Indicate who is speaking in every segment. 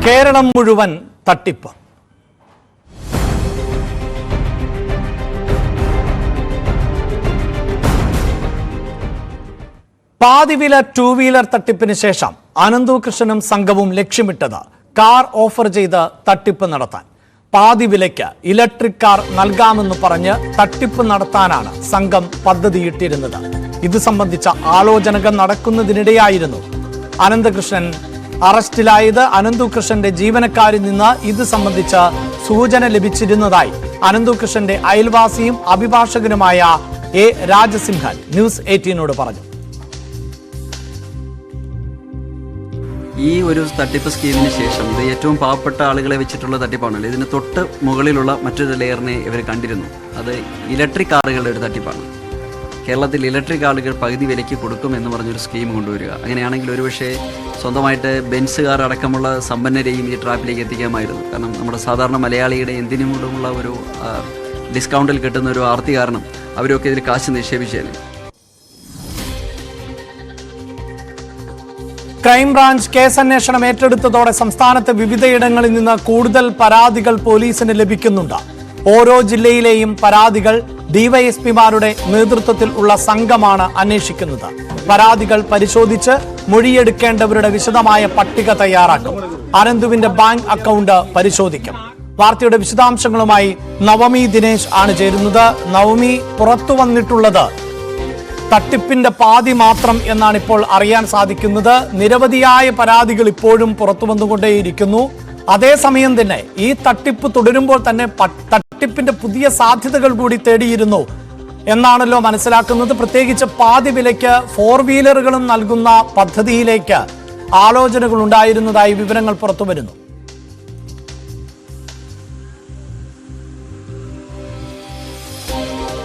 Speaker 1: കേരളം മുഴുവൻ തട്ടിപ്പ്. പാതിവില two wheeler തട്ടിപ്പിന് ശേഷം അനന്തു കൃഷ്ണനും സംഘവും ലക്ഷ്യമിട്ടത് കാർ ഓഫർ ചെയ്ത് തട്ടിപ്പ് നടത്താൻ. പാതിവിലയ്ക്ക് ഇലക്ട്രിക് കാർ നൽകാമെന്ന് പറഞ്ഞ് തട്ടിപ്പ് നടത്താനാണ് സംഘം പദ്ധതിയിട്ടിരുന്നത്. ഇത് സംബന്ധിച്ച ആലോചനകൾ നടക്കുന്നതിനിടെയായിരുന്നു അനന്തകൃഷ്ണൻ അറസ്റ്റിലായത്. അനന്തുകൃഷ്ണന്റെ ജീവനക്കാരിൽ നിന്ന് ഇത് സംബന്ധിച്ച സൂചന ലഭിച്ചിരുന്നതായി അനന്തുകൃഷ്ണന്റെ അയൽവാസിയും അഭിഭാഷകനുമായ എ രാജസിംഹൻ ന്യൂസ് 18 പറഞ്ഞു.
Speaker 2: ഈ ഒരു തട്ടിപ്പ് സ്കീമിന് ശേഷം ഇത് ഏറ്റവും പാവപ്പെട്ട ആളുകളെ വെച്ചിട്ടുള്ള തട്ടിപ്പാണല്ലോ. ഇതിന് തൊട്ട് മുകളിലുള്ള മറ്റൊരു ലെയറിനെ ഇവർ കണ്ടിരുന്നു. അത് ഇലക്ട്രിക് കാറുകളുടെ ഒരു തട്ടിപ്പാണ്. കേരളത്തിൽ ഇലക്ട്രിക് കാറുകൾ പകുതി വിലയ്ക്ക് കൊടുക്കുമെന്ന് പറഞ്ഞൊരു സ്കീം കൊണ്ടുവരിക. അങ്ങനെയാണെങ്കിൽ ഒരുപക്ഷെ സ്വന്തമായിട്ട് ബെൻസ് കാർ അടക്കമുള്ള സമ്പന്നരെയും ഈ ട്രാപ്പിലേക്ക് എത്തിക്കാമായിരുന്നു. കാരണം നമ്മുടെ സാധാരണ മലയാളിയുടെ എന്തിനുമുള്ള ഒരു ഡിസ്കൗണ്ടിൽ കിട്ടുന്ന ഒരു ആർത്തി കാരണം അവരൊക്കെ ഇതിൽ കാശ് നിക്ഷേപിച്ചേനെ.
Speaker 1: ക്രൈംബ്രാഞ്ച് കേസന്വേഷണം ഏറ്റെടുത്തതോടെ സംസ്ഥാനത്തെ വിവിധയിടങ്ങളിൽ നിന്ന് കൂടുതൽ പരാതികൾ പോലീസിന് ലഭിക്കുന്നുണ്ട്. ഓരോ ജില്ലയിലെയും പരാതികൾ ഡിവൈഎസ്പിമാരുടെ നേതൃത്വത്തിൽ ഉള്ള സംഘമാണ് അന്വേഷിക്കുന്നത്. പരാതികൾ പരിശോധിച്ച് മൊഴിയെടുക്കേണ്ടവരുടെ വിശദമായ പട്ടിക തയ്യാറാക്കും. അനന്തുവിന്റെ ബാങ്ക് അക്കൗണ്ട് പരിശോധിക്കും. വാർത്തയുടെ വിശദാംശങ്ങളുമായി നവമി ദിനേശ് ആണ് ചേരുന്നത്. നവമി, പുറത്തു വന്നിട്ടുള്ളത് തട്ടിപ്പിന്റെ പാതി മാത്രം എന്നാണ് ഇപ്പോൾ അറിയാൻ സാധിക്കുന്നത്. നിരവധിയായ പരാതികൾ ഇപ്പോഴും പുറത്തു വന്നുകൊണ്ടേയിരിക്കുന്നു. അതേസമയം തന്നെ ഈ തട്ടിപ്പ് തുടരുമ്പോൾ തന്നെ തട്ടിപ്പിന്റെ പുതിയ സാധ്യതകൾ കൂടി തേടിയിരുന്നു എന്നാണല്ലോ മനസ്സിലാക്കുന്നത്. പ്രത്യേകിച്ച് പാതി വിലയ്ക്ക് 4 വീലറുകളും നൽകുന്ന പദ്ധതിയിലേക്ക് ആലോചനകൾ ഉണ്ടായിരുന്നതായി വിവരങ്ങൾ പുറത്തു വരുന്നു.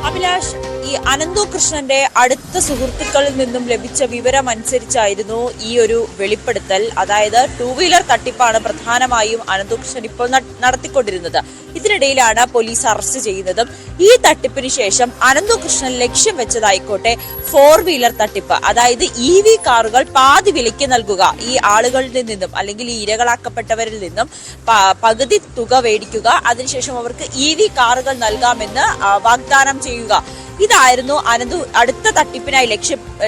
Speaker 3: അഭിലാഷ്, ഈ അനന്തു കൃഷ്ണന്റെ അടുത്ത സുഹൃത്തുക്കളിൽ നിന്നും ലഭിച്ച വിവരം അനുസരിച്ചായിരുന്നു ഈ ഒരു വെളിപ്പെടുത്തൽ. അതായത് 2 വീലർ തട്ടിപ്പാണ് പ്രധാനമായും അനന്തു കൃഷ്ണൻ ഇപ്പോൾ നടത്തിക്കൊണ്ടിരുന്നത്. ഇതിനിടയിലാണ് പോലീസ് അറസ്റ്റ് ചെയ്യുന്നതും. ഈ തട്ടിപ്പിന് ശേഷം അനന്തു കൃഷ്ണൻ ലക്ഷ്യം വെച്ചതായിക്കോട്ടെ 4 വീലർ തട്ടിപ്പ്. അതായത് EV കാറുകൾ പാതി വിലയ്ക്ക് നൽകുക, ഈ ആളുകളിൽ നിന്നും അല്ലെങ്കിൽ ഈ ഇരകളാക്കപ്പെട്ടവരിൽ നിന്നും പകുതി തുക മേടിക്കുക, അതിനുശേഷം അവർക്ക് EV കാറുകൾ നൽകാമെന്ന് വാഗ്ദാനം ചെയ്യുക. ഇതായിരുന്നു അനന്തു അടുത്ത തട്ടിപ്പിനായി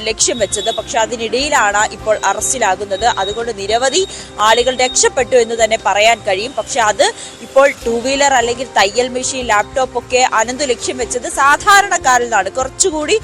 Speaker 3: ലക്ഷ്യം വെച്ചത്. പക്ഷെ അതിനിടയിലാണ് ഇപ്പോൾ അറസ്റ്റിലാകുന്നത്. അതുകൊണ്ട് നിരവധി ആളുകൾ രക്ഷപ്പെട്ടു എന്ന് തന്നെ പറയാൻ കഴിയും. പക്ഷെ അത് ഇപ്പോൾ 2 വീലർ അല്ലെങ്കിൽ തയ്യൽ മെഷീൻ, ലാപ്ടോപ്പ് ഒക്കെ അനന്തു ലക്ഷ്യം വെച്ചത് സാധാരണക്കാരിൽ നിന്നാണ്. കുറച്ചുകൂടി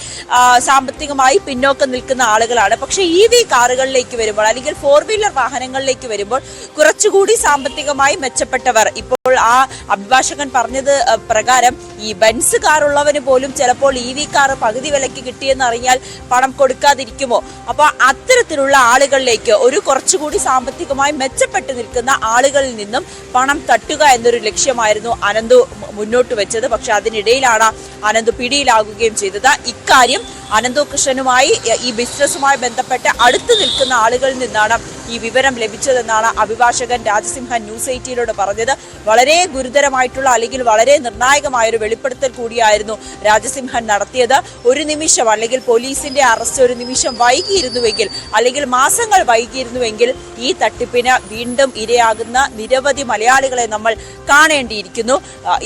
Speaker 3: സാമ്പത്തികമായി പിന്നോക്കം നിൽക്കുന്ന ആളുകളാണ്. പക്ഷെ EV കാറുകളിലേക്ക് വരുമ്പോൾ അല്ലെങ്കിൽ 4 വീലർ വാഹനങ്ങളിലേക്ക് വരുമ്പോൾ കുറച്ചുകൂടി സാമ്പത്തികമായി മെച്ചപ്പെട്ടവർ, ഇപ്പോൾ ആ അഭിഭാഷകൻ പറഞ്ഞത് പ്രകാരം ഈ ബെൻസ് കാർ ഉള്ളവന് പോലും ചിലപ്പോൾ EV കാർ പകുതി വിലയ്ക്ക് കിട്ടിയെന്ന് അറിഞ്ഞാൽ പണം കൊടുക്കാതിരിക്കുമോ? അപ്പൊ അത്തരത്തിലുള്ള ആളുകളിലേക്ക്, ഒരു കുറച്ചുകൂടി സാമ്പത്തികമായി മെച്ചപ്പെട്ടു നിൽക്കുന്ന ആളുകളിൽ നിന്നും പണം തട്ടുക എന്നൊരു ലക്ഷ്യമായിരുന്നു അനന്തു മുന്നോട്ട് വെച്ചത്. പക്ഷെ അതിനിടയിലാണ് അനന്തു പിടിയിലാകുകയും ചെയ്തത്. ഇക്കാര്യം അനന്തു കൃഷ്ണനുമായി ഈ ബിസിനസ്സുമായി ബന്ധപ്പെട്ട് അടുത്ത് നിൽക്കുന്ന ആളുകളിൽ നിന്നാണ് ഈ വിവരം ലഭിച്ചതെന്നാണ് അഭിഭാഷകൻ രാജസിംഹൻ ന്യൂസ് 18 പറഞ്ഞത്. വളരെ ഗുരുതരമായിട്ടുള്ള അല്ലെങ്കിൽ വളരെ നിർണായകമായൊരു വെളിപ്പെടുത്തൽ കൂടിയായിരുന്നു രാജസിംഹൻ നടത്തിയത്. ഒരു നിമിഷം അല്ലെങ്കിൽ പോലീസിന്റെ അറസ്റ്റ് ഒരു നിമിഷം വൈകിയിരുന്നുവെങ്കിൽ അല്ലെങ്കിൽ മാസങ്ങൾ വൈകിയിരുന്നുവെങ്കിൽ ഈ തട്ടിപ്പിന് വീണ്ടും ഇരയാകുന്ന നിരവധി മലയാളികളെ നമ്മൾ കാണേണ്ടിയിരിക്കുന്നു.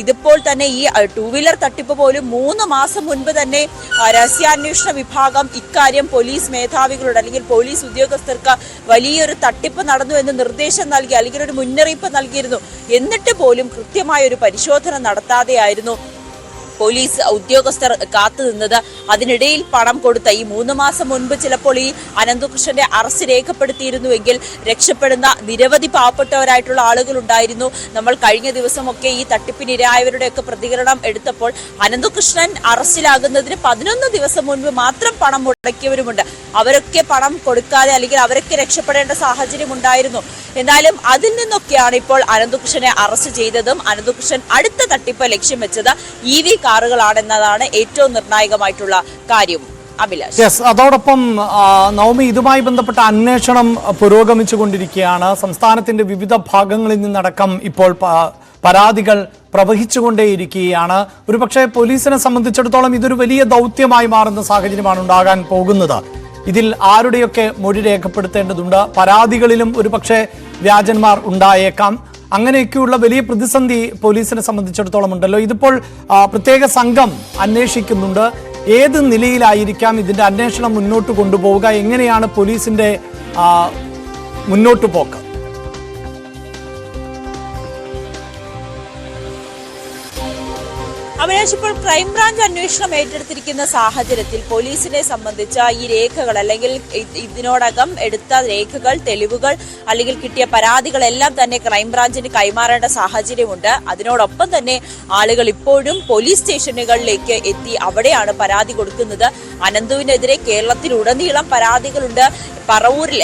Speaker 3: ഇതിപ്പോൾ തന്നെ ഈ 2 വീലർ തട്ടിപ്പ് പോലും 3 മാസം മുൻപ് തന്നെ രഹസ്യാന്വേഷണ വിഭാഗം ഇക്കാര്യം പോലീസ് മേധാവികളോട് അല്ലെങ്കിൽ പോലീസ് ഉദ്യോഗസ്ഥർക്ക് വലിയൊരു തട്ടിപ്പ് നടന്നു എന്ന് നിർദ്ദേശം നൽകി അല്ലെങ്കിൽ ഒരു മുന്നറിയിപ്പ് നൽകിയിരുന്നു. എന്നിട്ട് പോലും കൃത്യമായ ഒരു പരിശോധന നടത്താതെയായിരുന്നു പോലീസ് ഉദ്യോഗസ്ഥർ കാത്തുനിന്നത്. അതിനിടയിൽ പണം കൊടുത്ത ഈ 3 മാസം മുൻപ് ചിലപ്പോൾ ഈ അനന്തുകൃഷ്ണന്റെ അറസ്റ്റ് രേഖപ്പെടുത്തിയിരുന്നുവെങ്കിൽ രക്ഷപ്പെടുന്ന നിരവധി പാവപ്പെട്ടവരായിട്ടുള്ള ആളുകൾ ഉണ്ടായിരുന്നു. നമ്മൾ കഴിഞ്ഞ ദിവസമൊക്കെ ഈ തട്ടിപ്പിനിരയായവരുടെയൊക്കെ പ്രതികരണം എടുത്തപ്പോൾ അനന്തുകൃഷ്ണൻ അറസ്റ്റിലാകുന്നതിന് 11 ദിവസം മുൻപ് മാത്രം പണം മുടക്കിയവരുമുണ്ട്. അവരൊക്കെ പണം കൊടുക്കാതെ അല്ലെങ്കിൽ അവരൊക്കെ രക്ഷപ്പെടേണ്ട സാഹചര്യം ഉണ്ടായിരുന്നു. എന്നാലും അതിൽ നിന്നൊക്കെയാണ് ഇപ്പോൾ അനന്തുകൃഷ്ണനെ അറസ്റ്റ് ചെയ്തതും അനന്തുകൃഷ്ണൻ അടുത്ത തട്ടിപ്പ് ലക്ഷ്യം വെച്ചത് EV കാറുകളാണെന്നതാണ് ഏറ്റവും നിർണായകമായിട്ടുള്ള കാര്യം. അഭിലാഷ്,
Speaker 1: അതോടൊപ്പം നവമി, ഇതുമായി ബന്ധപ്പെട്ട അന്വേഷണം പുരോഗമിച്ചുകൊണ്ടിരിക്കുകയാണ്. സംസ്ഥാനത്തിന്റെ വിവിധ ഭാഗങ്ങളിൽ നിന്നടക്കം ഇപ്പോൾ പരാതികൾ പ്രവഹിച്ചുകൊണ്ടേയിരിക്കുകയാണ്. ഒരുപക്ഷെ പോലീസിനെ സംബന്ധിച്ചിടത്തോളം ഇതൊരു വലിയ ദൗത്യമായി മാറുന്ന സാഹചര്യമാണ് ഉണ്ടാകാൻ പോകുന്നത്. ഇതിൽ ആരുടെയൊക്കെ മൊഴി രേഖപ്പെടുത്തേണ്ടതുണ്ട്? പരാതികളിലും ഒരുപക്ഷെ വ്യാജന്മാർ ഉണ്ടായേക്കാം. അങ്ങനെയൊക്കെയുള്ള വലിയ പ്രതിസന്ധി പോലീസിനെ സംബന്ധിച്ചിടത്തോളം ഉണ്ടല്ലോ. ഇതിപ്പോൾ പ്രത്യേക സംഘം അന്വേഷിക്കുന്നുണ്ട്. ഏത് നിലയിലായിരിക്കാം ഇതിന്റെ അന്വേഷണം മുന്നോട്ട് കൊണ്ടുപോവുക? എങ്ങനെയാണ് പോലീസിന്റെ മുന്നോട്ട് പോക്ക്?
Speaker 3: അഭിലാഷ്, ഇപ്പോൾ ക്രൈംബ്രാഞ്ച് അന്വേഷണം ഏറ്റെടുത്തിരിക്കുന്ന സാഹചര്യത്തിൽ പോലീസിനെ സംബന്ധിച്ച ഈ രേഖകൾ അല്ലെങ്കിൽ ഇതിനോടകം എടുത്ത രേഖകൾ, തെളിവുകൾ അല്ലെങ്കിൽ കിട്ടിയ പരാതികളെല്ലാം തന്നെ ക്രൈംബ്രാഞ്ചിന് കൈമാറേണ്ട സാഹചര്യമുണ്ട്. അതിനോടൊപ്പം തന്നെ ആളുകൾ ഇപ്പോഴും പോലീസ് സ്റ്റേഷനുകളിലേക്ക് എത്തി അവിടെയാണ് പരാതി കൊടുക്കുന്നത്. അനന്തുവിനെതിരെ കേരളത്തിലുടനീളം പരാതികളുണ്ട്.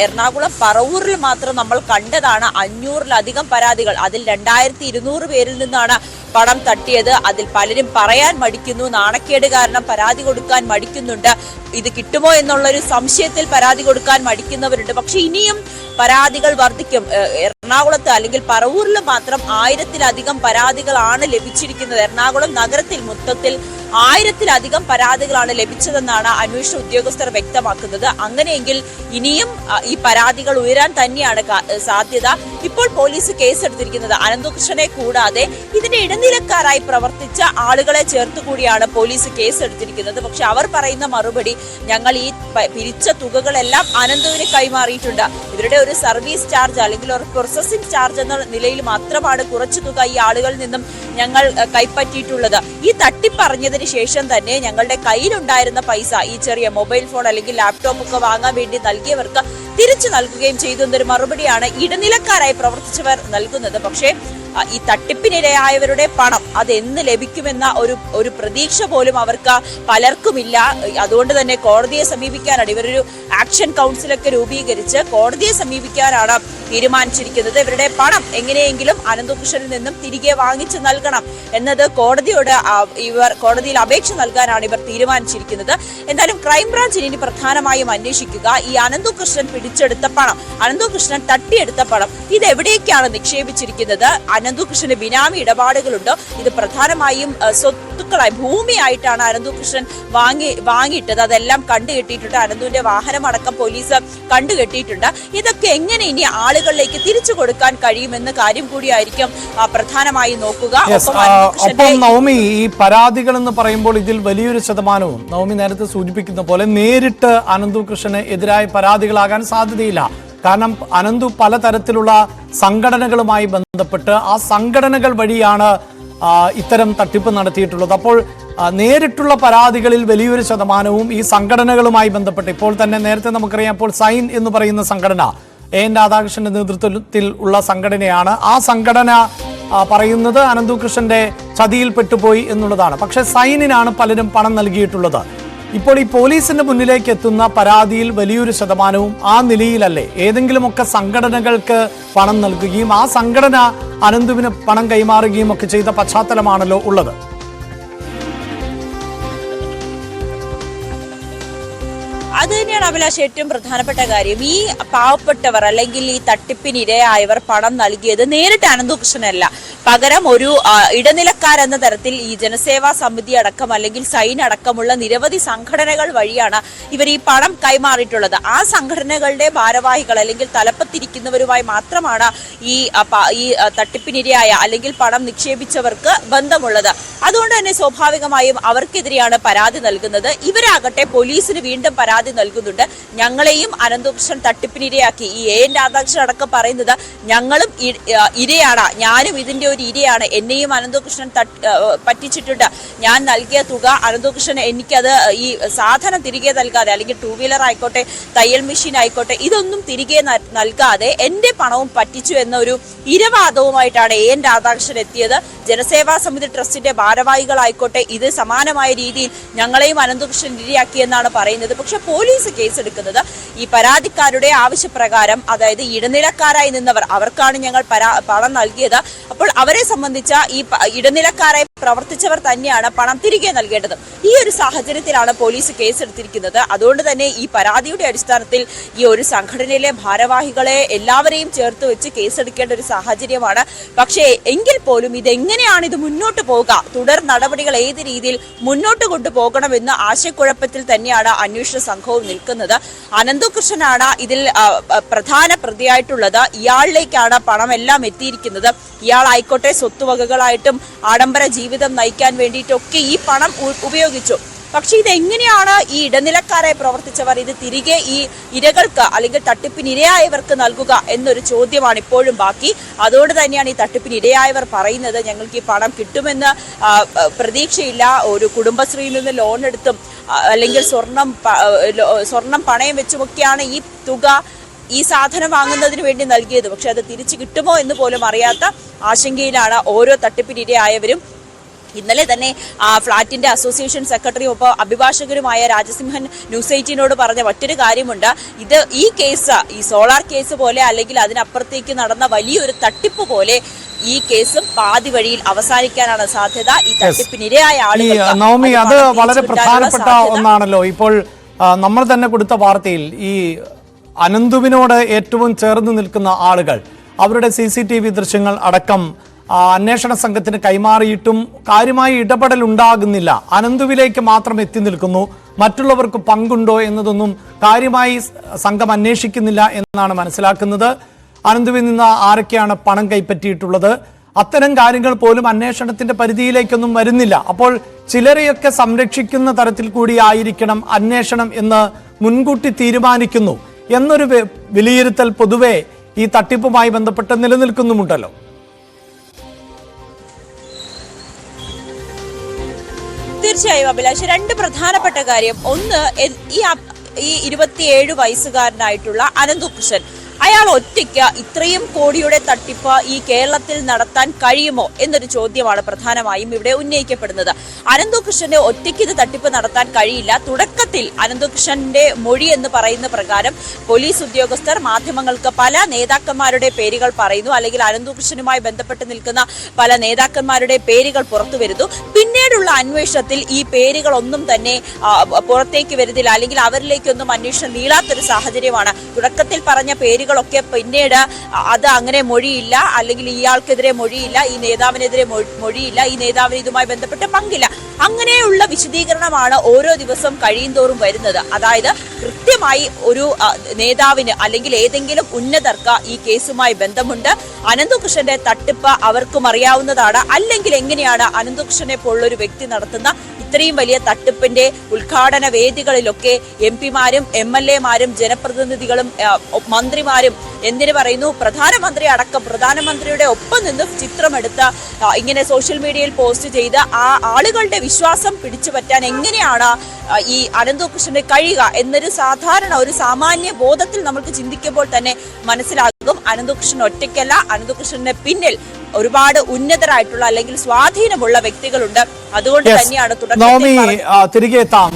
Speaker 3: എറണാകുളം പറവൂരിൽ മാത്രം നമ്മൾ കണ്ടതാണ് 500-ലധികം പരാതികൾ. അതിൽ 2200 പേരിൽ നിന്നാണ് പണം തട്ടിയത്. അതിൽ പലരും പറയാൻ മടിക്കുന്നു, നാണക്കേട് കാരണം പരാതി കൊടുക്കാൻ മടിക്കുന്നുണ്ട്. ഇത് കിട്ടുമോ എന്നുള്ളൊരു സംശയത്തിൽ പരാതി കൊടുക്കാൻ മടിക്കുന്നവരുണ്ട്. പക്ഷെ ഇനിയും പരാതികൾ വർദ്ധിക്കും. എറണാകുളത്ത് അല്ലെങ്കിൽ പറവൂരിൽ മാത്രം 1000-ലധികം പരാതികളാണ് ലഭിച്ചിരിക്കുന്നത്. എറണാകുളം നഗരത്തിൽ മൊത്തത്തിൽ 1000-ലധികം പരാതികളാണ് ലഭിച്ചതെന്നാണ് അന്വേഷണ ഉദ്യോഗസ്ഥർ വ്യക്തമാക്കുന്നത്. അങ്ങനെയെങ്കിൽ ഇനിയും ഈ പരാതികൾ ഉയരാൻ തന്നെയാണ് സാധ്യത. ഇപ്പോൾ പോലീസ് കേസെടുത്തിരിക്കുന്നത് അനന്തകൃഷ്ണനെ കൂടാതെ ഇതിന്റെ ഇടനിലക്കാരായി പ്രവർത്തിച്ച ആളുകളെ ചേർത്തുകൂടിയാണ് പോലീസ് കേസെടുത്തിരിക്കുന്നത്. പക്ഷെ അവർ പറയുന്ന മറുപടി, ഞങ്ങൾ ഈ പിരിച്ച തുകകളെല്ലാം അനന്തുവിന് കൈമാറിയിട്ടുണ്ട്. ഇവരുടെ ഒരു സർവീസ് ചാർജ് അല്ലെങ്കിൽ ഒരു പ്രോസസിംഗ് ചാർജ് എന്ന നിലയിൽ മാത്രമാണ് കുറച്ചു തുക ഈ ആളുകളിൽ നിന്നും ഞങ്ങൾ കൈപ്പറ്റിയിട്ടുള്ളത്. ഈ തട്ടിപ്പറഞ്ഞതിന് ശേഷം തന്നെ ഞങ്ങളുടെ കയ്യിലുണ്ടായിരുന്ന പൈസ, ഈ ചെറിയ മൊബൈൽ ഫോൺ അല്ലെങ്കിൽ ലാപ്ടോപ്പ് ഒക്കെ വാങ്ങാൻ വേണ്ടി നൽകിയവർക്ക് തിരിച്ചു നൽകുകയും ചെയ്തു എന്നൊരു മറുപടിയാണ് ഇടനിലക്കാരായി പ്രവർത്തിച്ചവർ നൽകുന്നത്. പക്ഷേ ഈ തട്ടിപ്പിനിരയായവരുടെ പണം അതെന്ന് ലഭിക്കുമെന്ന ഒരു പ്രതീക്ഷ പോലും അവർക്ക് പലർക്കുമില്ല. അതുകൊണ്ട് തന്നെ കോടതിയെ സമീപിക്കാനാണ് ഇവരൊരു ആക്ഷൻ കൗൺസിലൊക്കെ രൂപീകരിച്ച് കോടതിയെ സമീപിക്കാനാണ് തീരുമാനിച്ചിരിക്കുന്നത്. ഇവരുടെ പണം എങ്ങനെയെങ്കിലും അനന്തകൃഷ്ണനിൽ നിന്നും തിരികെ വാങ്ങിച്ചു നൽകണം എന്നത് കോടതിയിൽ അപേക്ഷ നൽകാനാണ് ഇവർ തീരുമാനിച്ചിരിക്കുന്നത്. എന്തായാലും ക്രൈംബ്രാഞ്ചിന് ഇനി പ്രധാനമായും അന്വേഷിക്കുക ഈ അനന്തകൃഷ്ണൻ പിടിച്ചെടുത്ത പണം, അനന്തകൃഷ്ണൻ തട്ടിയെടുത്ത പണം ഇതെവിടേക്കാണ് നിക്ഷേപിച്ചിരിക്കുന്നത്? അനന്തകൃഷ്ണന് ബിനാമി ഇടപാടുകളുണ്ടോ? ഇത് പ്രധാനമായും സ്വത്തുക്കളായി ഭൂമിയായിട്ടാണ് അനന്തകൃഷ്ണൻ വാങ്ങിയിട്ടത്. അതെല്ലാം കണ്ടുകെട്ടിയിട്ടുണ്ട്. അനന്തുവിന്റെ വാഹനമടക്കം പോലീസ് കണ്ടുകെട്ടിയിട്ടുണ്ട്. ഇതൊക്കെ എങ്ങനെ ഇനി ആളുകളിലേക്ക് തിരിച്ചു കൊടുക്കാൻ കഴിയുമെന്ന കാര്യം കൂടിയായിരിക്കും പ്രധാനമായി നോക്കുക.
Speaker 1: ഒപ്പം നവമി, ഈ പരാതികൾ എന്ന് പറയുമ്പോൾ ഇതിൽ വലിയൊരു ശതമാനവും നവമി നേരത്തെ സൂചിപ്പിക്കുന്ന പോലെ നേരിട്ട് അനന്തകൃഷ്ണന് എതിരായ പരാതികളാകാൻ സാധ്യതയില്ല. കാരണം അനന്തു പലതരത്തിലുള്ള സംഘടനകളുമായി ബന്ധപ്പെട്ട് ആ സംഘടനകൾ വഴിയാണ് ഇത്തരം തട്ടിപ്പ് നടത്തിയിട്ടുള്ളത്. അപ്പോൾ നേരിട്ടുള്ള പരാതികളിൽ വലിയൊരു ശതമാനവും ഈ സംഘടനകളുമായി ബന്ധപ്പെട്ട്, ഇപ്പോൾ തന്നെ നേരത്തെ നമുക്കറിയാം, ഇപ്പോൾ സൈൻ എന്ന് പറയുന്ന സംഘടന എൻ രാധാകൃഷ്ണന്റെ നേതൃത്വത്തിൽ ഉള്ള സംഘടനയാണ്. ആ സംഘടന പറയുന്നത് അനന്തകൃഷ്ണന്റെ ചതിയിൽ പെട്ടുപോയി എന്നുള്ളതാണ്. പക്ഷെ സൈനിനാണ് പലരും പണം നൽകിയിട്ടുള്ളത്. ഇപ്പോൾ ഈ പോലീസിന്റെ മുന്നിലേക്ക് എത്തുന്ന പരാതിയിൽ വലിയൊരു ശതമാനവും ആ നിലയിലല്ലേ? ഏതെങ്കിലുമൊക്കെ സംഘടനകൾക്ക് പണം നൽകുകയും ആ സംഘടന അനന്തുവിന് പണം കൈമാറുകയും ഒക്കെ ചെയ്ത പശ്ചാത്തലമാണല്ലോ ഉള്ളത്.
Speaker 3: അത് തന്നെയാണ് അഭിലാഷ് ഏറ്റവും പ്രധാനപ്പെട്ട കാര്യം. ഈ പാവപ്പെട്ടവർ അല്ലെങ്കിൽ ഈ തട്ടിപ്പിനിരയായവർ പണം നൽകിയത് നേരിട്ട് അനന്തകൃഷ്ണനല്ല, പകരം ഒരു ഇടനിലക്കാരെന്ന തരത്തിൽ ഈ ജനസേവാ സമിതി അടക്കം അല്ലെങ്കിൽ സൈൻ അടക്കമുള്ള നിരവധി സംഘടനകൾ വഴിയാണ് ഇവർ ഈ പണം കൈമാറിയിട്ടുള്ളത്. ആ സംഘടനകളുടെ ഭാരവാഹികൾ അല്ലെങ്കിൽ തലപ്പത്തിരിക്കുന്നവരുമായി മാത്രമാണ് ഈ തട്ടിപ്പിനിരയായ അല്ലെങ്കിൽ പണം നിക്ഷേപിച്ചവർക്ക് ബന്ധമുള്ളത്. അതുകൊണ്ട് തന്നെ സ്വാഭാവികമായും അവർക്കെതിരെയാണ് പരാതി നൽകുന്നത്. ഇവരാകട്ടെ പോലീസിന് വീണ്ടും പരാതി നൽകുന്നുണ്ട്. ഞങ്ങളെയും അനന്തകൃഷ്ണൻ തട്ടിപ്പിനിരയാക്കി. ഈ എൻ രാധാകൃഷ്ണൻ അടക്കം പറയുന്നത് ഞങ്ങളും ഇരയാണ്, ഞാനും ഇതിന്റെ ഒരു ഇരയാണ്, എന്നെയും അനന്തകൃഷ്ണൻ പറ്റിച്ചിട്ടുണ്ട്. ഞാൻ നൽകിയ തുക അനന്തകൃഷ്ണൻ എനിക്കത് ഈ സാധനം തിരികെ നൽകാതെ, അല്ലെങ്കിൽ 2 വീലർ ആയിക്കോട്ടെ തയ്യൽ മെഷീൻ ആയിക്കോട്ടെ, ഇതൊന്നും തിരികെ നൽകാതെ എന്റെ പണവും പറ്റിച്ചു എന്ന ഒരു ഇരവാദവുമായിട്ടാണ് എൻ രാധാകൃഷ്ണൻ എത്തിയത്. ജനസേവാ സമിതി ട്രസ്റ്റിന്റെ ഭാരവാഹികളായിക്കോട്ടെ ഇത് സമാനമായ രീതിയിൽ ഞങ്ങളെയും അനന്തകൃഷ്ണൻ ഇരയാക്കിയെന്നാണ് പറയുന്നത്. പക്ഷെ പോലീസ് കേസെടുക്കുന്നത് ഈ പരാതിക്കാരുടെ ആവശ്യപ്രകാരം, അതായത് ഇടനിലക്കാരായി നിന്നവർ, അവർക്കാണ് ഞങ്ങൾ പണം നൽകിയത്. അപ്പോൾ അവരെ സംബന്ധിച്ച ഈ ഇടനിലക്കാരായി പ്രവർത്തിച്ചവർ തന്നെയാണ് പണം തിരികെ നൽകേണ്ടത്. ഈ ഒരു സാഹചര്യത്തിലാണ് പോലീസ് കേസെടുത്തിരിക്കുന്നത്. അതുകൊണ്ട് തന്നെ ഈ പരാതിയുടെ അടിസ്ഥാനത്തിൽ ഈ ഒരു സംഘടനയിലെ ഭാരവാഹികളെ എല്ലാവരെയും ചേർത്ത് വെച്ച് കേസെടുക്കേണ്ട ഒരു സാഹചര്യമാണ്. പക്ഷേ എങ്കിൽ പോലും ഇതെങ്ങനെയാണ് ഇത് മുന്നോട്ട് പോകുക, തുടർ നടപടികൾ ഏത് രീതിയിൽ മുന്നോട്ട് കൊണ്ടുപോകണമെന്ന് ആശയക്കുഴപ്പത്തിൽ തന്നെയാണ് അന്വേഷണ സംഘവും നിൽക്കുന്നത്. അനന്തകൃഷ്ണനാണ് ഇതിൽ പ്രധാന പ്രതിയായിട്ടുള്ളത്. ഇയാളിലേക്കാണ് പണമെല്ലാം എത്തിയിരിക്കുന്നത്. ഇയാളായിക്കോട്ടെ സ്വത്തുവകകളായിട്ടും ആഡംബര ജീവിതം നയിക്കാൻ വേണ്ടിയിട്ടൊക്കെ ഈ പണം ഉപയോഗിച്ചു. പക്ഷെ ഇതെങ്ങനെയാണ് ഈ ഇടനിലക്കാരായി പ്രവർത്തിച്ചവർ ഇത് തിരികെ ഈ ഇരകൾക്ക് അല്ലെങ്കിൽ തട്ടിപ്പിന് ഇരയായവർക്ക് നൽകുക എന്നൊരു ചോദ്യമാണ് ഇപ്പോഴും ബാക്കി. അതുകൊണ്ട് തന്നെയാണ് ഈ തട്ടിപ്പിന് ഇരയായവർ പറയുന്നത് ഞങ്ങൾക്ക് ഈ പണം കിട്ടുമെന്ന് പ്രതീക്ഷയില്ല. ഒരു കുടുംബശ്രീയിൽ നിന്ന് ലോൺ എടുത്തും അല്ലെങ്കിൽ സ്വർണം പണയം വെച്ചുമൊക്കെയാണ് ഈ തുക ഈ സാധനം വാങ്ങുന്നതിന് വേണ്ടി നൽകിയത്. പക്ഷെ അത് തിരിച്ചു കിട്ടുമോ എന്ന് പോലും അറിയാത്ത ആശങ്കയിലാണ് ഓരോ തട്ടിപ്പിനിരയായവരും. ഇന്നലെ തന്നെ ഫ്ളാറ്റിന്റെ അസോസിയേഷൻ സെക്രട്ടറിയും ഒപ്പം അഭിഭാഷകരുമായ രാജസിംഹൻ ന്യൂസ് 18നോട് പറഞ്ഞ മറ്റൊരു കാര്യമുണ്ട്. ഈ കേസ് ഈ സോളാർ കേസ് പോലെ അല്ലെങ്കിൽ അതിനപ്പുറത്തേക്ക് നടന്ന വലിയൊരു തട്ടിപ്പ് പോലെ ഈ കേസും പാതി വഴിയിൽ അവസാനിക്കാനാണ് സാധ്യത. ഈ തട്ടിപ്പിനിരയായ ആളുകൾ
Speaker 1: നവമി, അത് വളരെ പ്രധാനപ്പെട്ട ഒന്നാണല്ലോ. ഇപ്പോൾ നമ്മൾ തന്നെ കൊടുത്ത വാർത്തയിൽ ഈ അനന്തുവിനോട് ഏറ്റവും ചേർന്ന് നിൽക്കുന്ന ആളുകൾ അവരുടെ CCTV ദൃശ്യങ്ങൾ അടക്കം അന്വേഷണ സംഘത്തിന് കൈമാറിയിട്ടും കാര്യമായി ഇടപെടൽ ഉണ്ടാകുന്നില്ല. അനന്തുവിലേക്ക് മാത്രം എത്തി നിൽക്കുന്നു. മറ്റുള്ളവർക്ക് പങ്കുണ്ടോ എന്നതൊന്നും കാര്യമായി സംഘം അന്വേഷിക്കുന്നില്ല എന്നാണ് മനസ്സിലാക്കുന്നത്. അനന്തുവിൽ നിന്ന് ആരൊക്കെയാണ് പണം കൈപ്പറ്റിയിട്ടുള്ളത്, അത്തരം കാര്യങ്ങൾ പോലും അന്വേഷണത്തിന്റെ പരിധിയിലേക്കൊന്നും വരുന്നില്ല. അപ്പോൾ ചിലരെയൊക്കെ സംരക്ഷിക്കുന്ന തരത്തിൽ കൂടി ആയിരിക്കണം അന്വേഷണം എന്ന് മുൻകൂട്ടി തീരുമാനിക്കുന്നു എന്നൊരു വിലയിരുത്തൽ പൊതുവെ ഈ തട്ടിപ്പുമായി ബന്ധപ്പെട്ട് നിലനിൽക്കുന്നുമുണ്ടല്ലോ.
Speaker 3: തീർച്ചയായും അഭിലാഷ്, രണ്ട് പ്രധാനപ്പെട്ട കാര്യം. ഒന്ന്, ഈ 27 വയസ്സുകാരനായിട്ടുള്ള അനന്തകൃഷ്ണൻ അയാൾ ഒറ്റയ്ക്ക് ഇത്രയും കോടിയുടെ തട്ടിപ്പ് ഈ കേരളത്തിൽ നടത്താൻ കഴിയുമോ എന്നൊരു ചോദ്യമാണ് പ്രധാനമായും ഇവിടെ ഉന്നയിക്കപ്പെടുന്നത്. അനന്തകൃഷ്ണന്റെ ഒറ്റയ്ക്ക് ഇത് തട്ടിപ്പ് നടത്താൻ കഴിയില്ല. തുടക്കത്തിൽ അനന്തകൃഷ്ണന്റെ മൊഴി എന്ന് പറയുന്ന പ്രകാരം പോലീസ് ഉദ്യോഗസ്ഥർ മാധ്യമങ്ങൾക്ക് പല നേതാക്കന്മാരുടെ പേരുകൾ പറയുന്നു, അല്ലെങ്കിൽ അനന്തകൃഷ്ണനുമായി ബന്ധപ്പെട്ട് നിൽക്കുന്ന പല നേതാക്കന്മാരുടെ പേരുകൾ പുറത്തു വരുന്നു. പിന്നീടുള്ള അന്വേഷണത്തിൽ ഈ പേരുകളൊന്നും തന്നെ പുറത്തേക്ക് വരുന്നില്ല, അല്ലെങ്കിൽ അവരിലേക്കൊന്നും അന്വേഷണം നീളാത്തൊരു സാഹചര്യമാണ്. തുടക്കത്തിൽ പറഞ്ഞ പേരുകളൊക്കെ പിന്നീട് അത് അങ്ങനെ മൊഴിയില്ല, അല്ലെങ്കിൽ ഇയാൾക്കെതിരെ മൊഴിയില്ല, ഈ നേതാവിനെതിരെ മൊഴിയില്ല, ഈ നേതാവിന് ഇതുമായി ബന്ധപ്പെട്ട പങ്കില്ല, അങ്ങനെയുള്ള വിശദീകരണമാണ് ഓരോ ദിവസം കഴിയുന്തോറും വരുന്നത്. അതായത് കൃത്യമായി ഒരു നേതാവിന് അല്ലെങ്കിൽ ഏതെങ്കിലും ഉന്നതർക്ക് ഈ കേസുമായി ബന്ധമുണ്ട്, അനന്തകൃഷ്ണന്റെ തട്ടിപ്പ് അവർക്കും അറിയാവുന്നതാണ്. അല്ലെങ്കിൽ എങ്ങനെയാണ് അനന്തകൃഷ്ണനെ പോലുള്ളൊരു വ്യക്തി നടത്തുന്ന ഇത്രയും വലിയ തട്ടിപ്പിന്റെ ഉദ്ഘാടന വേദികളിലൊക്കെ MP-മാരും MLA-മാരും ജനപ്രതിനിധികളും മന്ത്രിമാരും, എന്തിനു പറയുന്നു പ്രധാനമന്ത്രി അടക്കം പ്രധാനമന്ത്രിയുടെ ഒപ്പം നിന്ന് ചിത്രമെടുത്ത് ഇങ്ങനെ സോഷ്യൽ മീഡിയയിൽ പോസ്റ്റ് ചെയ്ത് ആ ആളുകളുടെ വിശ്വാസം പിടിച്ചു പറ്റാൻ എങ്ങനെയാണ് ഈ അനന്തകൃഷ്ണന് കഴിയുക എന്നൊരു സാമാന്യ ബോധത്തിൽ നമുക്ക് ചിന്തിക്കുമ്പോൾ തന്നെ മനസ്സിലാകും അനന്തകൃഷ്ണൻ ഒറ്റയ്ക്കല്ല. അനന്തകൃഷ്ണന്റെ പിന്നിൽ ഒരുപാട് ഉന്നതരായിട്ടുള്ള അല്ലെങ്കിൽ സ്വാധീനമുള്ള വ്യക്തികളുണ്ട്. അതുകൊണ്ട് തന്നെയാണ്
Speaker 1: തിരികെ എത്താം.